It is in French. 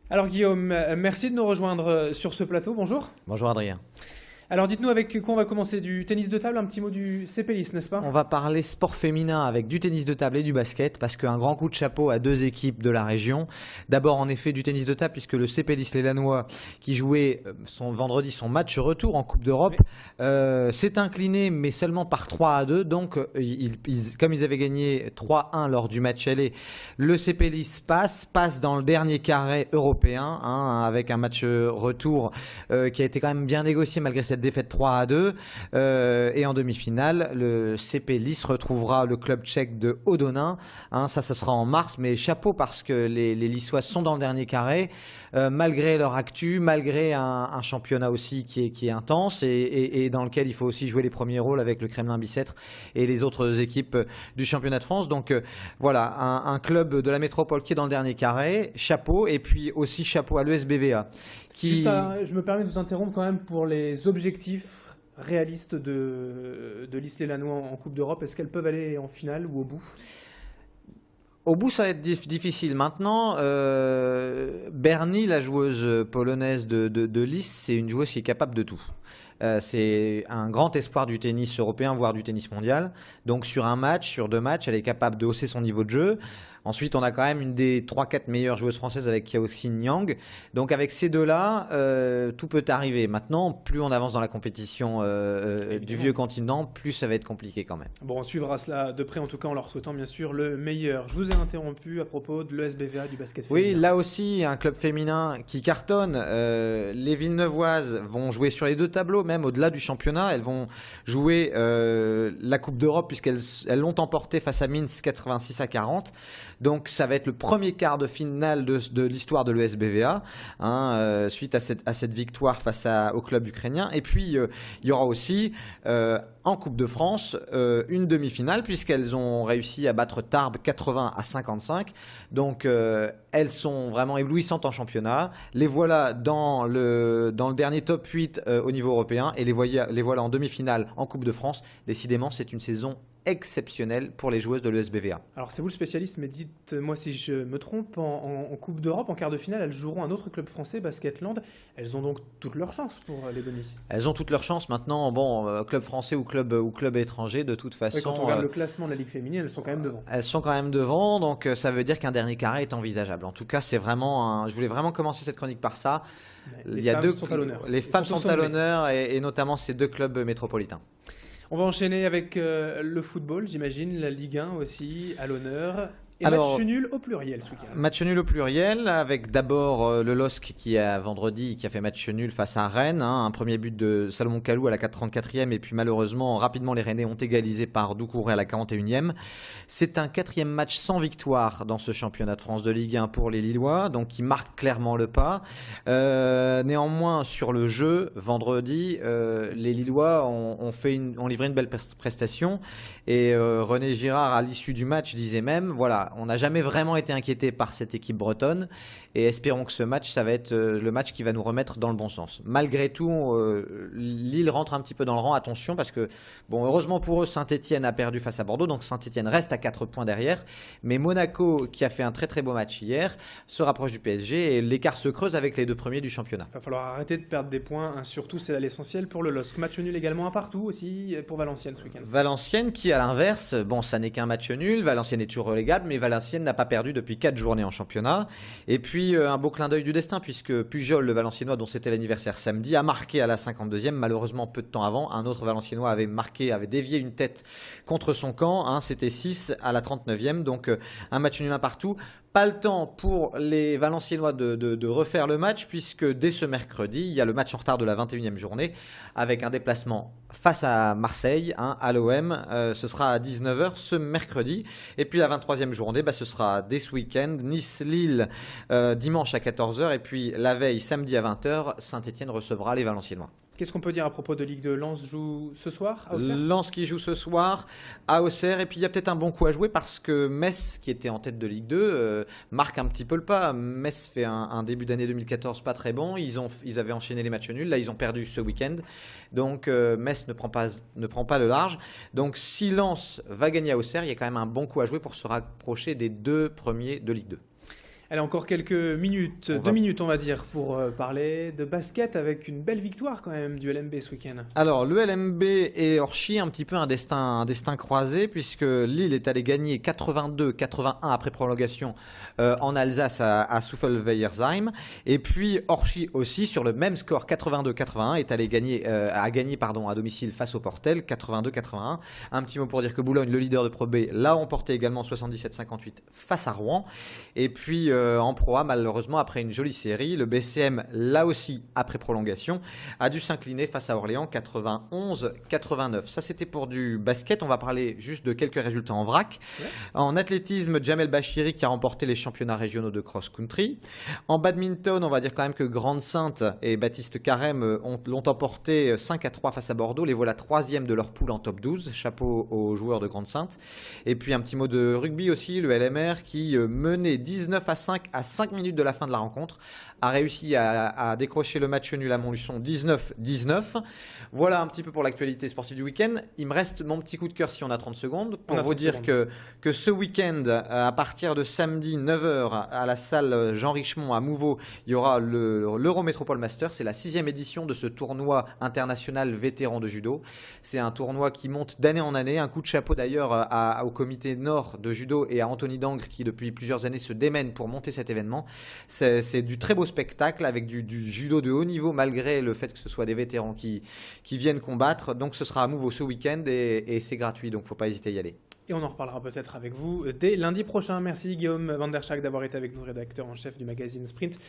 Alors Guillaume, merci de nous rejoindre sur ce plateau. Bonjour. Bonjour Adrien. Alors dites-nous avec quoi on va commencer? Du tennis de table, un petit mot du CPLIS, n'est-ce pas? On va parler sport féminin avec du tennis de table et du basket parce qu'un grand coup de chapeau à deux équipes de la région. D'abord en effet du tennis de table puisque le CPLIS Les Lannoy qui jouait vendredi son match retour en Coupe d'Europe s'est incliné mais seulement par 3-2. Donc comme ils avaient gagné 3-1 lors du match aller, le CPLIS passe dans le dernier carré européen avec un match retour qui a été quand même bien négocié malgré cette défaite 3-2. Et en demi-finale, le CP Lys retrouvera le club tchèque de Odonin. Ça sera en mars, mais chapeau parce que les Lyssois sont dans le dernier carré, malgré leur actu, malgré un championnat aussi qui est intense et dans lequel il faut aussi jouer les premiers rôles avec le Kremlin-Bicêtre et les autres équipes du championnat de France. Donc voilà, un club de la métropole qui est dans le dernier carré, chapeau, et puis aussi chapeau à l'ESBVA. Je me permets de vous interrompre quand même pour les objectifs réalistes de Lys Les Lannoy en Coupe d'Europe. Est-ce qu'elles peuvent aller en finale ou au bout? Au bout, ça va être difficile. Maintenant, Bernie, la joueuse polonaise de Lys, c'est une joueuse qui est capable de tout. C'est un grand espoir du tennis européen, voire du tennis mondial. Donc sur un match, sur deux matchs, elle est capable de hausser son niveau de jeu. Ensuite, on a quand même une des 3-4 meilleures joueuses françaises avec Xiaoxin Yang. Donc avec ces deux-là, tout peut arriver. Maintenant, plus on avance dans la compétition du vieux continent, plus ça va être compliqué quand même. Bon, on suivra cela de près, en tout cas en leur souhaitant bien sûr le meilleur. Je vous ai interrompu à propos de l'ESBVA, du basket féminin. Oui, là aussi, un club féminin qui cartonne. Les Villeneuvoises vont jouer sur les deux tableaux, même au-delà du championnat. Elles vont jouer la Coupe d'Europe puisqu'elles l'ont emporté face à Minsk 86-40. Donc ça va être le premier quart de finale de l'histoire de l'ESBVA, suite à cette victoire face au club ukrainien. Et puis il y aura aussi en Coupe de France une demi-finale puisqu'elles ont réussi à battre Tarbes 80-55. Donc elles sont vraiment éblouissantes en championnat. Les voilà dans le dernier top 8 au niveau européen et les voilà en demi-finale en Coupe de France. Décidément, c'est une saison exceptionnelle pour les joueuses de l'ESBVA. Alors c'est vous le spécialiste, mais dites-moi si je me trompe, en Coupe d'Europe, en quart de finale, elles joueront un autre club français, Basketland. Elles ont donc toutes leurs chances pour les bonus. Elles ont toutes leurs chances maintenant. Bon, club français ou club étranger, de toute façon. Oui, quand on regarde le classement de la Ligue féminine, elles sont quand même devant. Elles sont quand même devant, donc ça veut dire qu'un dernier carré est envisageable. En tout cas, c'est vraiment. Je voulais vraiment commencer cette chronique par ça. Les femmes sont à l'honneur. Les femmes sont à l'honneur et notamment ces deux clubs métropolitains. On va enchaîner avec le football, j'imagine, la Ligue 1 aussi à l'honneur. Et alors, match nul au pluriel ce week-end. Match nul au pluriel, avec d'abord le LOSC qui a vendredi qui a fait match nul face à Rennes. Un premier but de Salomon Kalou à la 34e et puis malheureusement rapidement les Rennais ont égalisé par Doucouré à la 41e. C'est un quatrième match sans victoire dans ce championnat de France de Ligue 1 pour les Lillois, donc qui marque clairement le pas. Néanmoins sur le jeu, vendredi, les Lillois ont livré une belle prestation et René Girard à l'issue du match disait même voilà, on n'a jamais vraiment été inquiété par cette équipe bretonne et espérons que ce match, ça va être le match qui va nous remettre dans le bon sens. Malgré tout, Lille rentre un petit peu dans le rang, attention, parce que, bon, heureusement pour eux, Saint-Etienne a perdu face à Bordeaux, donc Saint-Etienne reste à 4 points derrière, mais Monaco, qui a fait un très très beau match hier, se rapproche du PSG et l'écart se creuse avec les deux premiers du championnat. Il va falloir arrêter de perdre des points, surtout c'est là l'essentiel pour le LOSC. Match nul également un partout aussi pour Valenciennes ce week-end. Valenciennes qui, à l'inverse, bon, ça n'est qu'un match nul, Valenciennes est toujours relégable, mais Valenciennes n'a pas perdu depuis 4 journées en championnat. Et puis un beau clin d'œil du destin puisque Pujol, le Valenciennois dont c'était l'anniversaire samedi, a marqué à la 52e. Malheureusement, peu de temps avant, un autre Valenciennois avait dévié une tête contre son camp. C'était 6 à la 39e. Donc un match nul un partout. Pas le temps pour les Valenciennois de refaire le match puisque dès ce mercredi, il y a le match en retard de la 21e journée avec un déplacement face à Marseille, à l'OM. Ce sera à 19h ce mercredi. Et puis la 23e journée, ce sera dès ce week-end. Nice-Lille dimanche à 14h. Et puis la veille, samedi à 20h, Saint-Etienne recevra les Valenciennois. Qu'est-ce qu'on peut dire à propos de Ligue 2? Lens joue ce soir à Auxerre? Lens qui joue ce soir à Auxerre. Et puis il y a peut-être un bon coup à jouer parce que Metz, qui était en tête de Ligue 2, marque un petit peu le pas. Metz fait un début d'année 2014 pas très bon. Ils avaient enchaîné les matchs nuls. Là, ils ont perdu ce week-end. Donc Metz ne prend pas le large. Donc si Lens va gagner à Auxerre, il y a quand même un bon coup à jouer pour se rapprocher des deux premiers de Ligue 2. Allez, encore quelques minutes, On 2 va- minutes on va dire, pour parler de basket avec une belle victoire quand même du LMB ce week-end. Alors, le LMB et Orchi, un petit peu un destin croisé, puisque Lille est allé gagner 82-81 après prolongation en Alsace à Souffelweyersheim. Et puis Orchi aussi, sur le même score 82-81, est allé gagner, a gagné à domicile face au Portel 82-81. Un petit mot pour dire que Boulogne, le leader de Pro B, l'a emporté également 77-58 face à Rouen. Et puis en Pro A, malheureusement, après une jolie série, le BCM, là aussi après prolongation, a dû s'incliner face à Orléans 91-89. Ça, c'était pour du basket. On va parler juste de quelques résultats en vrac. Ouais. En athlétisme, Jamel Bachiri qui a remporté les championnats régionaux de cross-country. En badminton, on va dire quand même que Grande-Sainte et Baptiste Carême l'ont emporté 5-3 face à Bordeaux. Les voilà 3e de leur poule en top 12. Chapeau aux joueurs de Grande-Sainte. Et puis un petit mot de rugby aussi, le LMR qui menait 19-5 à 5 minutes de la fin de la rencontre a réussi à décrocher le match nul à Montluçon 19-19. Voilà un petit peu pour l'actualité sportive du week-end. Il me reste mon petit coup de cœur si on a 30 secondes pour vous dire que ce week-end, à partir de samedi 9h à la salle Jean Richemont à Mouveau, il y aura l'Eurométropole Master. C'est la 6e édition de ce tournoi international vétéran de judo. C'est un tournoi qui monte d'année en année. Un coup de chapeau d'ailleurs au comité Nord de judo et à Anthony Dangre qui depuis plusieurs années se démène pour monter cet événement. C'est du très beau spectacle avec du judo de haut niveau malgré le fait que ce soit des vétérans qui viennent combattre. Donc ce sera à Mouveau ce week-end et c'est gratuit, donc faut pas hésiter à y aller. Et on en reparlera peut-être avec vous dès lundi prochain. Merci Guillaume Van der Schaak d'avoir été avec nous, rédacteur en chef du magazine Sprint.